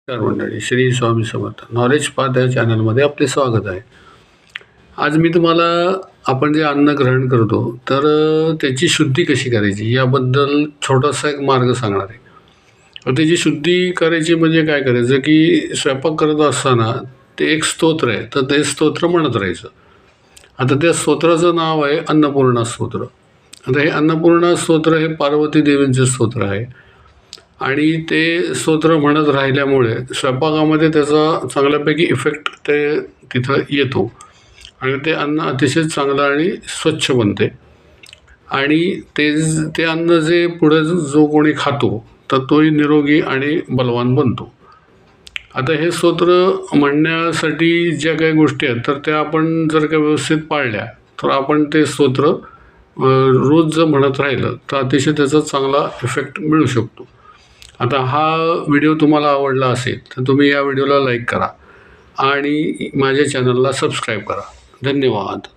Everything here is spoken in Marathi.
नमस्कार मंडळी, श्री स्वामी समर्थ. नॉलेज पाथ या चॅनलमध्ये आपले स्वागत आहे. आज मी तुम्हाला आपण जे अन्न ग्रहण करतो तर त्याची शुद्धी कशी करायची याबद्दल छोटासा एक मार्ग सांगणार आहे. तर त्याची शुद्धी करायची म्हणजे काय करायचं की स्वयंपाक करत असताना ते एक स्तोत्र आहे, तर ते स्तोत्र म्हणत राहायचं. आता त्या स्तोत्राचं नाव आहे अन्नपूर्णा स्तोत्र. आता हे अन्नपूर्णा स्तोत्र हे पार्वती देवींचे स्तोत्र आहे आणि ते स्तोत्र म्हणत राहिल्यामुळे स्वयंपाकामध्ये त्याचा चांगल्यापैकी इफेक्ट ते तिथं येतो आणि ते अन्न अतिशय चांगलं आणि स्वच्छ बनते आणि ते अन्न जे पुढे जो कोणी खातो तर तोही निरोगी आणि बलवान बनतो. आता हे स्तोत्र म्हणण्यासाठी ज्या काही गोष्टी आहेत तर त्या आपण जर का व्यवस्थित पाळल्या तर आपण ते स्तोत्र रोज जर म्हणत राहिलं तर अतिशय त्याचा चांगला इफेक्ट मिळू शकतो. आता हा व्हिडिओ तुम्हाला आवडला असेल तर तुम्ही या व्हिडिओला लाईक करा आणि माझ्या चॅनलला सबस्क्राईब करा. धन्यवाद.